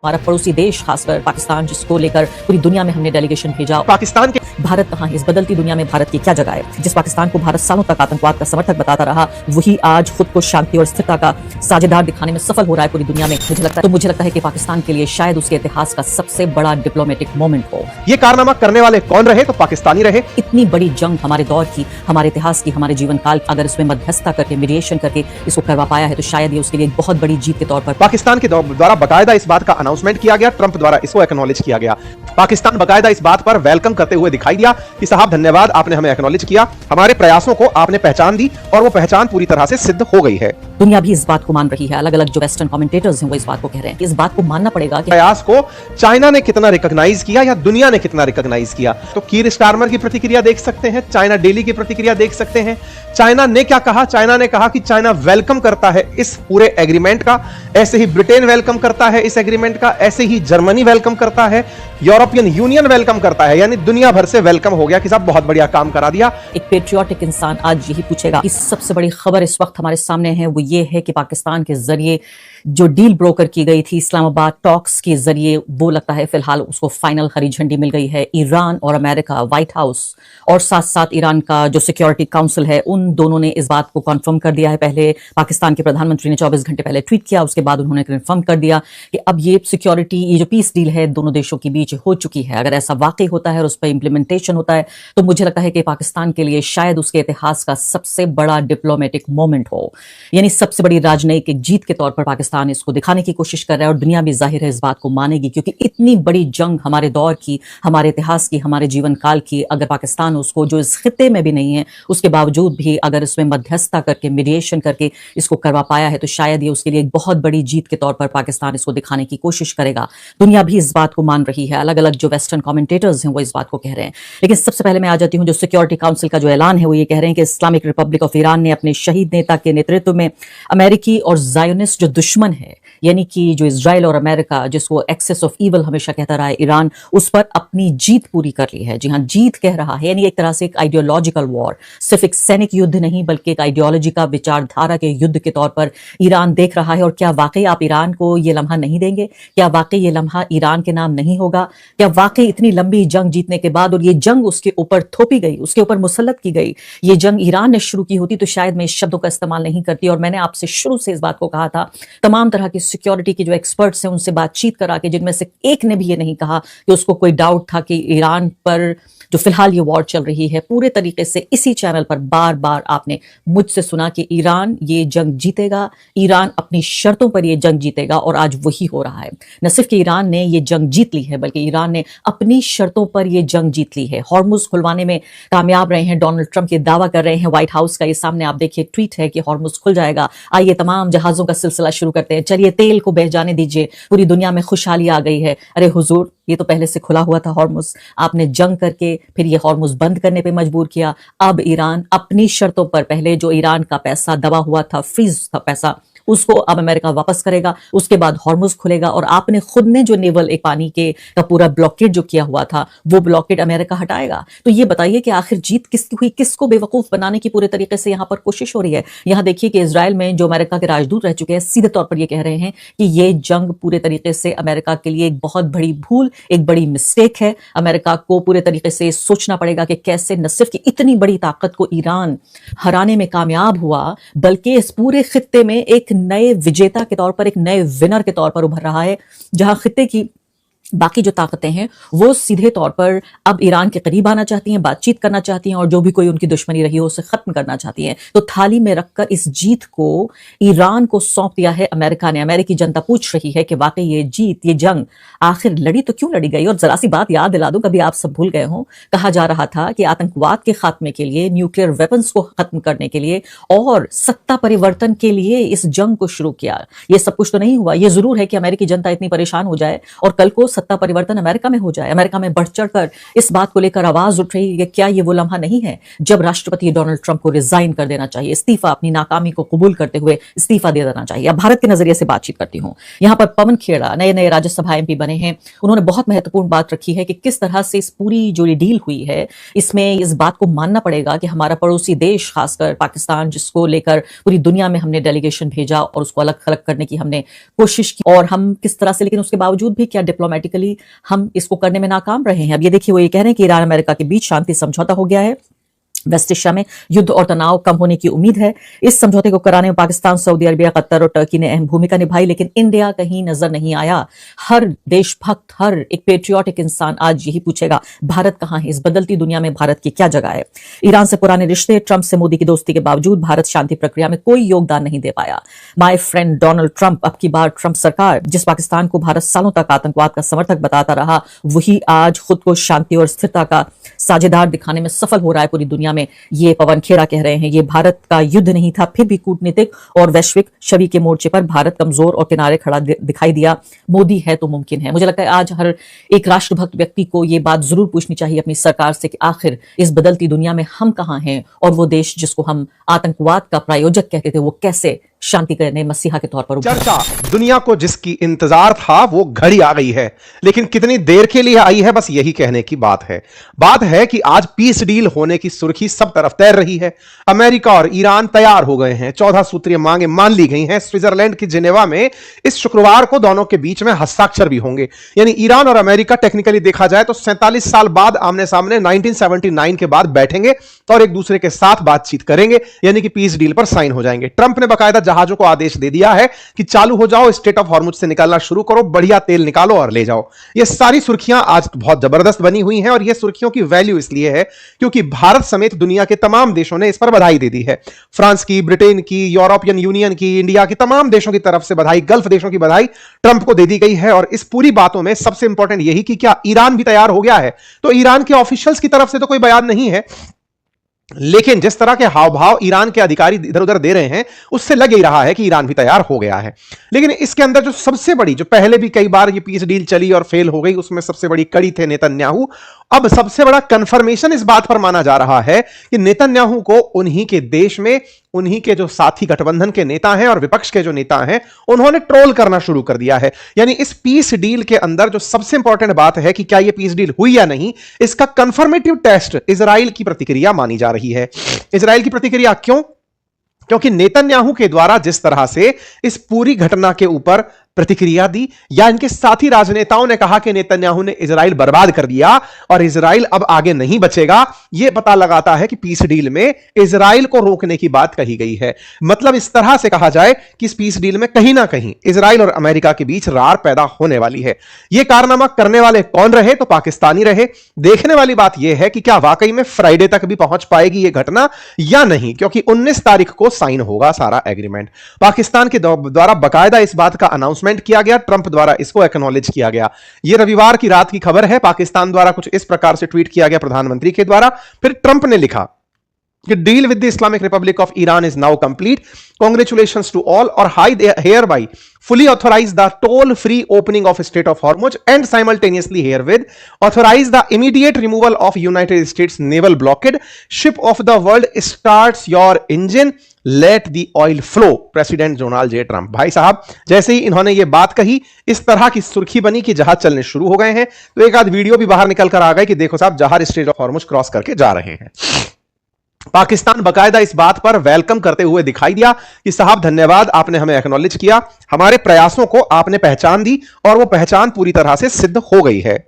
हमारा पड़ोसी देश खासकर पाकिस्तान, जिसको लेकर पूरी दुनिया में हमने डेलीगेशन भेजा। पाकिस्तान के भारत कहाँ है? इस बदलती दुनिया में भारत की क्या जगह है? जिस पाकिस्तान को भारत सालों तक आतंकवाद का समर्थक बताता रहा, वही आज खुद को शांति और स्थिरता का साझेदार दिखाने में सफल हो रहा है पूरी दुनिया में। मुझे लगता है कि पाकिस्तान के लिए शायद उसके इतिहास का सबसे बड़ा डिप्लोमेटिक मोमेंट हो। ये कारनामा करने वाले कौन रहे? तो पाकिस्तानी रहे। इतनी बड़ी जंग हमारे दौर की, हमारे इतिहास की, हमारे जीवन काल, अगर इसमें मध्यस्थता करके, मीडिएशन करके इसको करवा पाया है, तो शायद ये उसके लिए एक बहुत बड़ी जीत के तौर पर पाकिस्तान के द्वारा बकायदा इस बात का अनाउंसमेंट किया गया, ट्रंप द्वारा इसको एक्नॉलेज किया गया। पाकिस्तान बकायदा इस बात पर वेलकम करते हुए दिखाई दिया कि साहब धन्यवाद, आपने हमें एक्नॉलेज किया, हमारे प्रयासों को आपने पहचान दी और वो पहचान पूरी तरह से सिद्ध हो गई है। दुनिया भी इस बात को मान रही है। अलग अलग जो वेस्टर्न कमेंटेटर्स हैं वो इस बात को कह रहे हैं। इस बात को मानना पड़ेगा कि प्रयास को चाइना ने कितना रिकॉग्नाइज किया या दुनिया ने कितना रिकॉग्नाइज किया। तो कीर स्टारमर की प्रतिक्रिया देख सकते हैं, चाइना डेली की प्रतिक्रिया देख सकते हैं। चाइना ने क्या कहा? चाइना ने कहा कि चाइना वेलकम करता है इस पूरे एग्रीमेंट का, ऐसे ही ब्रिटेन वेलकम करता है इस एग्रीमेंट का, ऐसे ही जर्मनी वेलकम करता है, यूरोपियन यूनियन वेलकम करता है। यानी दुनिया भर से वेलकम हो गया कि साहब बहुत बढ़िया काम करा दिया। एक पेट्रियोटिक इंसान आज यही पूछेगा कि सबसे बड़ी खबर इस वक्त हमारे सामने है वो ये है कि पाकिस्तान के जरिए जो डील ब्रोकर की गई थी इस्लामाबाद टॉक्स के जरिए, वो लगता है फिलहाल उसको फाइनल हरी झंडी मिल गई है। ईरान और अमेरिका, व्हाइट हाउस और साथ साथ ईरान का जो सिक्योरिटी काउंसिल है, उन दोनों ने इस बात को कंफर्म कर दिया है। पहले पाकिस्तान के प्रधानमंत्री ने 24 घंटे पहले ट्वीट किया, उसके बाद उन्होंने कंफर्म कर दिया कि अब ये सिक्योरिटी, ये जो पीस डील है दोनों देशों के बीच हो चुकी है। अगर ऐसा वाकई होता है और उस पर इंप्लीमेंटेशन होता है, तो मुझे लगता है कि पाकिस्तान के लिए शायद उसके इतिहास का सबसे बड़ा डिप्लोमेटिक मोमेंट हो, यानी सबसे बड़ी राजनयिक जीत के तौर पर पाकिस्तान इसको दिखाने की कोशिश कर रहा है और दुनिया भी जाहिर है इस बात को मानेगी, क्योंकि इतनी बड़ी जंग हमारे दौर की, हमारे इतिहास की, हमारे जीवन काल की, अगर पाकिस्तान उसको, जो इस खित्ते में भी नहीं है, उसके बावजूद भी अगर इसमें मध्यस्थता करके, मीडिएशन करके इसको करवा पाया है, तो शायद ये उसके लिए एक बहुत बड़ी जीत के तौर पर पाकिस्तान इसको दिखाने की कोशिश करेगा। दुनिया भी इस बात को मान रही है। अलग अलग जो वेस्टर्न कमेंटेटर्स हैं वो इस बात को कह रहे हैं। लेकिन सबसे पहले मैं आ जाती हूँ, जो सिक्योरिटी काउंसिल का जो ऐलान है वो ये कह रहे हैं कि इस्लामिक रिपब्लिक ऑफ ईरान ने अपने शहीद नेता के नेतृत्व में अमेरिकी और जायोनिस्ट जो दुश्मन है, यानी कि जो इजराइल और अमेरिका, जिसको एक्सेस ऑफ ईवल हमेशा कहता रहा है ईरान, उस पर अपनी जीत पूरी कर ली है। जी हाँ, जीत कह रहा है, यानी एक तरह से एक आइडियोलॉजिकल वॉर, सिर्फ एक सैनिक युद्ध नहीं बल्कि एक आइडियोलॉजी का, विचारधारा के युद्ध के तौर पर ईरान देख रहा है। और क्या वाकई आप ईरान को ये लम्हा नहीं देंगे? क्या वाकई ये लम्हा ईरान के नाम नहीं होगा? क्या वाकई इतनी लंबी जंग जीतने के बाद, और ये जंग उसके ऊपर थोपी गई, उसके ऊपर मुसल्लत की गई, ये जंग ईरान ने शुरू की होती तो शायद मैं इस शब्दों का इस्तेमाल नहीं करती। और मैंने आपसे शुरू से इस बात को कहा था, तमाम तरह की सिक्योरिटी के जो एक्सपर्ट्स हैं उनसे बातचीत करा के, जिनमें से एक ने भी ये नहीं कहा कि उसको कोई डाउट था कि ईरान पर जो फिलहाल ये वॉर चल रही है, पूरे तरीके से इसी चैनल पर बार बार आपने मुझसे सुना कि ईरान ये जंग जीतेगा, ईरान अपनी शर्तों पर ये जंग जीतेगा, और आज वही हो रहा है। न सिर्फ कि ईरान ने ये जंग जीत ली है, बल्कि ईरान ने अपनी शर्तों पर ये जंग जीत ली है। हॉर्मुज खुलवाने में कामयाब रहे हैं। डोनाल्ड ट्रंप ये दावा कर रहे हैं, व्हाइट हाउस का ये सामने आप देखिए ट्वीट है कि हॉर्मुज खुल जाएगा। आइए तमाम जहाजों का सिलसिला शुरू करते हैं, चलिए तेल को बह जाने दीजिए, पूरी दुनिया में खुशहाली आ गई है। अरे हुजूर, ये तो पहले से खुला हुआ था हॉर्मुज, आपने जंग करके फिर ये हॉर्मुज बंद करने पे मजबूर किया। अब ईरान अपनी शर्तों पर, पहले जो ईरान का पैसा दबा हुआ था, फ्रीज था पैसा, उसको अब अमेरिका वापस करेगा, उसके बाद हॉर्मुज खुलेगा। और आपने खुद ने जो नेवल, एक पानी के का पूरा ब्लॉकेड जो किया हुआ था, वो ब्लॉकेड अमेरिका हटाएगा। तो ये बताइए कि आखिर जीत किसकी हुई? किसको बेवकूफ बनाने की पूरे तरीके से यहाँ पर कोशिश हो रही है? यहाँ देखिए कि इजराइल में जो अमेरिका के राजदूत रह चुके हैं, सीधे तौर पर ये कह रहे हैं कि ये जंग पूरे तरीके से अमेरिका के लिए एक बहुत बड़ी भूल, एक बड़ी मिस्टेक है। अमेरिका को पूरे तरीके से सोचना पड़ेगा कि कैसे न सिर्फ कि इतनी बड़ी ताकत को ईरान हराने में कामयाब हुआ, बल्कि इस पूरे खित्ते में एक नए विजेता के तौर पर, एक नए विनर के तौर पर उभर रहा है, जहां खित्ते की बाकी जो ताकतें हैं वो सीधे तौर पर अब ईरान के करीब आना चाहती हैं, बातचीत करना चाहती हैं, और जो भी कोई उनकी दुश्मनी रही हो उसे खत्म करना चाहती हैं। तो थाली में रखकर इस जीत को ईरान को सौंप दिया है अमेरिका ने। अमेरिकी जनता पूछ रही है कि वाकई ये जीत, ये जंग आखिर लड़ी तो क्यों लड़ी गई? और जरा सी बात याद दिला दूं, कभी आप सब भूल गए हो, कहा जा रहा था कि आतंकवाद के खात्मे के लिए, न्यूक्लियर वेपन्स को खत्म करने के लिए और सत्ता परिवर्तन के लिए इस जंग को शुरू किया। ये सब कुछ तो नहीं हुआ। ये जरूर है कि अमेरिकी जनता इतनी परेशान हो जाए और कल को सत्ता परिवर्तन अमेरिका में हो जाए, अमेरिका में बढ़ चढ़कर इस बात को लेकर आवाज उठ रही है। क्या ये वो लम्हा नहीं है जब राष्ट्रपति डोनाल्ड ट्रंप को रिजाइन कर देना चाहिए, इस्तीफा, अपनी नाकामी को कबूल करते हुए इस्तीफा दे देना चाहिए। अब भारत के नजरिए से बातचीत करती हूं। यहां पर पवन खेड़ा नए नए राज्यसभा एमपी बने हैं। उन्होंने बहुत महत्वपूर्ण बात रखी है कि किस तरह से इस पूरी जो डील हुई है, इसमें इस बात को मानना पड़ेगा कि हमारा पड़ोसी देश, खासकर पाकिस्तान, जिसको लेकर पूरी दुनिया में हमने डेलीगेशन भेजा और उसको अलग थलग करने की हमने कोशिश की, और हम किस तरह से, लेकिन उसके बावजूद भी क्या डिप्लोमेटिकली हम इसको करने में नाकाम रहे हैं। अब ये देखिए, वो ये कह रहे हैं कि ईरान अमेरिका के बीच शांति समझौता हो गया है, वेस्ट एशिया में युद्ध और तनाव कम होने की उम्मीद है। इस समझौते को कराने में पाकिस्तान, सऊदी अरबिया, कतर और टर्की ने अहम भूमिका निभाई, लेकिन इंडिया कहीं नजर नहीं आया। हर देशभक्त, हर एक पेट्रियोटिक इंसान आज यही पूछेगा, भारत कहां है? इस बदलती दुनिया में भारत की क्या जगह है? ईरान से पुराने रिश्ते, ट्रंप से मोदी की दोस्ती के बावजूद भारत शांति प्रक्रिया में कोई योगदान नहीं दे पाया। माय फ्रेंड डोनाल्ड ट्रंप, अब की बार ट्रंप सरकार, जिस पाकिस्तान को भारत सालों तक आतंकवाद का समर्थक बताता रहा, वही आज खुद को शांति और स्थिरता का साझेदार दिखाने में सफल हो रहा है पूरी दुनिया में। ये पवन खेड़ा कह रहे हैं। ये भारत का युद्ध नहीं था, फिर भी कूटनीतिक और वैश्विक छवि के मोर्चे पर भारत कमजोर और किनारे खड़ा दिखाई दिया। मोदी है तो मुमकिन है। मुझे लगता है आज हर एक राष्ट्रभक्त व्यक्ति को ये बात जरूर पूछनी चाहिए अपनी सरकार से कि आखिर इस बदलती दुनिया में हम कहां हैं, और वो देश जिसको हम आतंकवाद का प्रायोजक कहते थे, वो कैसे शांति करने मसीहा के तौर पर चर्चा दुनिया को जिसकी इंतजार था वो घड़ी आ गई है, लेकिन कितनी देर के लिए आई है, बस यही कहने की बात है। बात है कि आज पीस डील होने की सुर्खी सब तरफ तैर रही है। अमेरिका और ईरान तैयार हो गए हैं, 14 सूत्रीय मांगे मान ली गई हैं। स्विट्जरलैंड की जिनेवा में इस शुक्रवार को दोनों के बीच में हस्ताक्षर भी होंगे। यानी ईरान और अमेरिका टेक्निकली देखा जाए तो 47 साल बाद आमने सामने 1979 के बाद बैठेंगे और एक दूसरे के साथ बातचीत करेंगे, यानी कि पीस डील पर साइन हो जाएंगे। ट्रंप ने बाकायदा जहाजों को आदेश दे दिया है कि चालू हो जाओ, स्ट्रेट ऑफ हॉर्मुज से निकलना शुरू करो, बढ़िया तेल निकालो और ले जाओ। ये सारी सुर्खियां आज बहुत जबरदस्त बनी हुई हैं, और ये सुर्खियों की वैल्यू इसलिए है क्योंकि भारत समेत दुनिया के तमाम देशों ने इस पर बधाई दे दी है। फ्रांस की, ब्रिटेन की, यूरोपियन यूनियन की, इंडिया की, तमाम देशों की तरफ से बधाई, गल्फ देशों की बधाई ट्रंप को दे दी गई है। और इस पूरी बातों में सबसे इंपॉर्टेंट यही कि क्या ईरान भी तैयार हो गया है? तो ईरान के ऑफिशियल्स की तरफ से तो कोई बयान नहीं है, लेकिन जिस तरह के हाव भाव ईरान के अधिकारी इधर उधर दे रहे हैं, उससे लग ही रहा है कि ईरान भी तैयार हो गया है। लेकिन इसके अंदर जो सबसे बड़ी, जो पहले भी कई बार ये पीस डील चली और फेल हो गई, उसमें सबसे बड़ी कड़ी थे नेतन्याहू। अब सबसे बड़ा कंफर्मेशन इस बात पर माना जा रहा है कि नेतन्याहू को उन्हीं के देश में, उन्हीं के जो साथी गठबंधन के नेता हैं और विपक्ष के जो नेता हैं, उन्होंने ट्रोल करना शुरू कर दिया है। यानी इस पीस डील के अंदर जो सबसे इंपॉर्टेंट बात है कि क्या यह पीस डील हुई या नहीं, इसका कंफर्मेटिव टेस्ट इजराइल की प्रतिक्रिया मानी जा रही है। इजराइल की प्रतिक्रिया क्यों? क्योंकि नेतन्याहू के द्वारा जिस तरह से इस पूरी घटना के ऊपर प्रतिक्रिया दी, या इनके साथी राजनेताओं ने कहा कि नेतन्याहू ने इजराइल बर्बाद कर दिया और इजराइल अब आगे नहीं बचेगा, यह पता लगाता है कि पीस डील में इजराइल को रोकने की बात कही गई है। मतलब इस तरह से कहा जाए कि इस पीस डील में कहीं ना कहीं इजराइल और अमेरिका के बीच रार पैदा होने वाली है। यह कारनामा करने वाले कौन रहे? तो पाकिस्तानी रहे। देखने वाली बात यह है कि क्या वाकई में फ्राइडे तक भी पहुंच पाएगी यह घटना या नहीं, क्योंकि 19 तारीख को साइन होगा सारा एग्रीमेंट। पाकिस्तान के द्वारा बाकायदा इस बात का अनाउंसमेंट किया गया, ट्रंप द्वारा इसको एक्नॉलेज किया गया। यह रविवार की रात की खबर है। पाकिस्तान द्वारा कुछ इस प्रकार से ट्वीट किया गया प्रधानमंत्री के द्वारा। फिर ट्रंप ने लिखा कि deal with the Islamic Republic of Iran is now complete, congratulations to all, और I hereby fully authorize the toll-free opening of Strait of Hormuz and simultaneously herewith authorize the immediate removal of United States naval blockade. Ship of the world starts your engine, let the oil flow. President Donald J Trump. भाई साहब, जैसे ही इन्होंने ये बात कही, इस तरह की सुर्खी बनी कि जहाज चलने शुरू हो गए हैं। तो एक आध वीडियो भी बाहर निकल कर आ गए कि देखो साहब, जहाज स्ट्रेट ऑफ हॉर्मुज क्रॉस करके जा रहे हैं। पाकिस्तान बकायदा इस बात पर वेलकम करते हुए दिखाई दिया कि साहब धन्यवाद, आपने हमें एक्नॉलेज किया, हमारे प्रयासों को आपने पहचान दी, और वो पहचान पूरी तरह से सिद्ध हो गई है।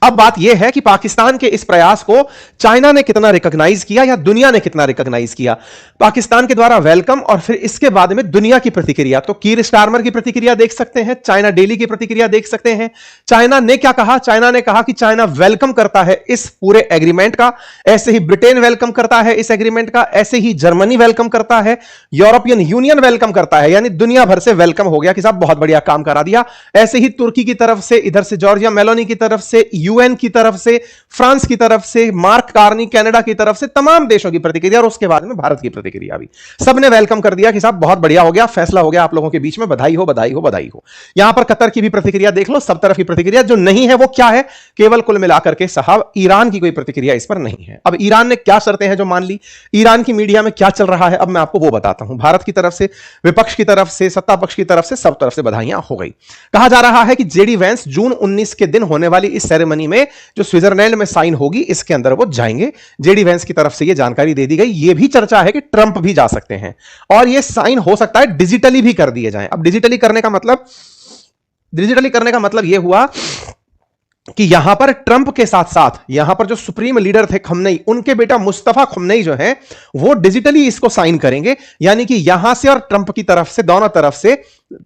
अब बात यह है कि पाकिस्तान के इस प्रयास को चाइना ने कितना रिकॉग्नाइज किया या दुनिया ने कितना रिकॉग्नाइज किया। पाकिस्तान के द्वारा वेलकम और फिर इसके बाद में दुनिया की प्रतिक्रिया। तो कीर स्टारमर की प्रतिक्रिया देख सकते हैं, चाइना डेली की प्रतिक्रिया देख सकते हैं। चाइना ने क्या कहा? चाइना ने कहा कि चाइना वेलकम करता है इस पूरे एग्रीमेंट का। ऐसे ही ब्रिटेन वेलकम करता है इस एग्रीमेंट का, ऐसे ही जर्मनी वेलकम करता है, यूरोपियन यूनियन वेलकम करता है। यानी दुनिया भर से वेलकम हो गया कि साहब बहुत बढ़िया काम करा दिया। ऐसे ही तुर्की की तरफ से, इधर से जॉर्जिया मेलोनी की तरफ से, यूएन की तरफ से, फ्रांस की तरफ से, मार्क कार्नी कनाडा की तरफ से, तमाम देशों की प्रतिक्रिया और उसके बाद में भारत की प्रतिक्रिया भी। सबने वेलकम कर दिया कि साहब बहुत बढ़िया हो गया, फैसला हो गया आप लोगों के बीच में, बधाई हो बधाई हो बधाई हो। यहां पर कतर की भी प्रतिक्रिया देख लो, सब तरफ की प्रतिक्रिया। जो नहीं है वो क्या है? केवल कुल मिलाकर के साहब ईरान की कोई प्रतिक्रिया इस पर नहीं है। अब ईरान ने क्या शर्तें हैं जो मान ली, ईरान की मीडिया में क्या चल रहा है, अब मैं आपको वो बताता हूं। भारत की तरफ से, विपक्ष की तरफ से, सत्ता पक्ष की तरफ से, सब तरफ से बधाइयां हो गई। कहा जा रहा है कि जेडी वेंस जून 19 के दिन होने वाली इस सेरेमनी में जो स्विट्जरलैंड में साइन होगी, इसके अंदर वो जाएंगे। जेडी वेंस की तरफ से ये जानकारी दे दी गई। ये भी चर्चा है कि ट्रंप भी जा सकते हैं और ये साइन हो सकता है डिजिटली भी कर दिए जाएं। अब डिजिटली करने का मतलब यह हुआ कि यहां पर ट्रंप के साथ साथ यहां पर जो सुप्रीम लीडर थे खमनेई, उनके बेटा मुस्तफा खमनेई जो है वो डिजिटली इसको साइन करेंगे। यानी कि यहां से और ट्रंप की तरफ से, दोनों तरफ से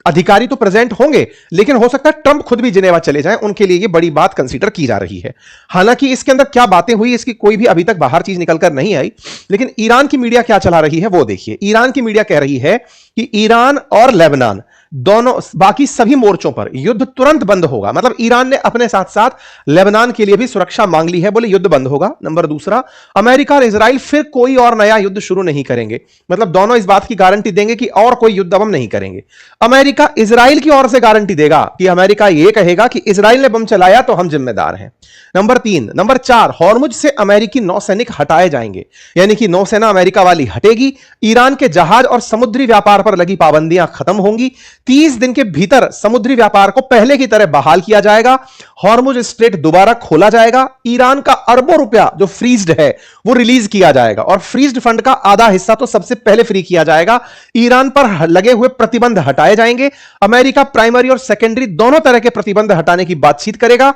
अधिकारी तो प्रेजेंट होंगे, लेकिन हो सकता है ट्रंप खुद भी जिनेवा चले जाएं। उनके लिए ये बड़ी बात कंसीडर की जा रही है। हालांकि इसके अंदर क्या बातें हुई इसकी कोई भी अभी तक बाहर चीज निकलकर नहीं आई, लेकिन ईरान की मीडिया क्या चला रही है वो देखिए। ईरान की मीडिया कह रही है कि ईरान और लेबनान दोनों, बाकी सभी मोर्चों पर युद्ध तुरंत बंद होगा। मतलब ईरान ने अपने साथ साथ लेबनान के लिए भी सुरक्षा मांग ली है, बोले युद्ध बंद होगा। नंबर दूसरा, अमेरिका और इजराइल फिर कोई और नया युद्ध शुरू नहीं करेंगे। मतलब दोनों इस बात की गारंटी देंगे कि और कोई युद्ध अब हम नहीं करेंगे। अमेरिका इजराइल की ओर से गारंटी देगा कि अमेरिका यह कहेगा कि इजराइल ने बम चलाया तो हम जिम्मेदार हैं। नंबर 4, हॉर्मुज से अमेरिकी नौसैनिक हटाए जाएंगे, यानी कि नौसेना अमेरिका वाली हटेगी। ईरान के जहाज और समुद्री व्यापार पर लगी पाबंदियां खत्म होंगी। 30 दिन के भीतर समुद्री व्यापार को पहले की तरह बहाल किया जाएगा। हॉर्मुज स्ट्रेट दोबारा खोला जाएगा। ईरान का अरबों रुपया जो फ्रीज्ड है वो रिलीज किया जाएगा और फ्रीज्ड फंड का आधा हिस्सा तो सबसे पहले फ्री किया जाएगा। ईरान पर लगे हुए प्रतिबंध हटाए जाएंगे। अमेरिका प्राइमरी और सेकेंडरी दोनों तरह के प्रतिबंध हटाने की बातचीत करेगा।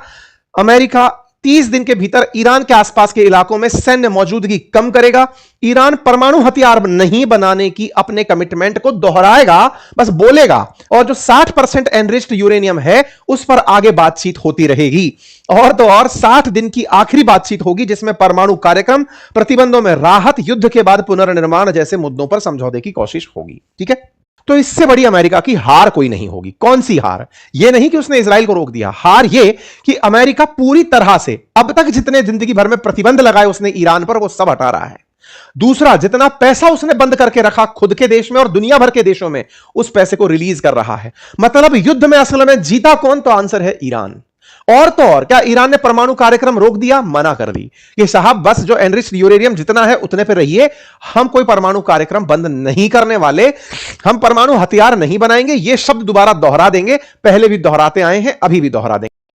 अमेरिका 30 दिन के भीतर ईरान के आसपास के इलाकों में सैन्य मौजूदगी कम करेगा। ईरान परमाणु हथियार नहीं बनाने की अपने कमिटमेंट को दोहराएगा, बस बोलेगा। और जो 60% एनरिच्ड यूरेनियम है उस पर आगे बातचीत होती रहेगी। और तो और 60 दिन की आखिरी बातचीत होगी जिसमें परमाणु कार्यक्रम, प्रतिबंधों में राहत, युद्ध के बाद पुनर्निर्माण जैसे मुद्दों पर समझौते की कोशिश होगी। ठीक है, तो इससे बड़ी अमेरिका की हार कोई नहीं होगी। कौन सी हार? यह नहीं कि उसने इजराइल को रोक दिया, हार यह कि अमेरिका पूरी तरह से अब तक जितने जिंदगी भर में प्रतिबंध लगाए उसने ईरान पर, वो सब हटा रहा है। दूसरा, जितना पैसा उसने बंद करके रखा खुद के देश में और दुनिया भर के देशों में, उस पैसे को रिलीज कर रहा है। मतलब युद्ध में असल में जीता कौन? तो आंसर है ईरान। और तो और, क्या ईरान ने परमाणु कार्यक्रम रोक दिया? मना कर दी कि साहब बस जो एनरिच्ड यूरेनियम जितना है उतने पे रहिए, हम कोई परमाणु कार्यक्रम बंद नहीं करने वाले, हम परमाणु हथियार नहीं बनाएंगे। ये शब्द दोबारा दोहरा देंगे, पहले भी दोहराते आए हैं, अभी भी दोहरा देंगे।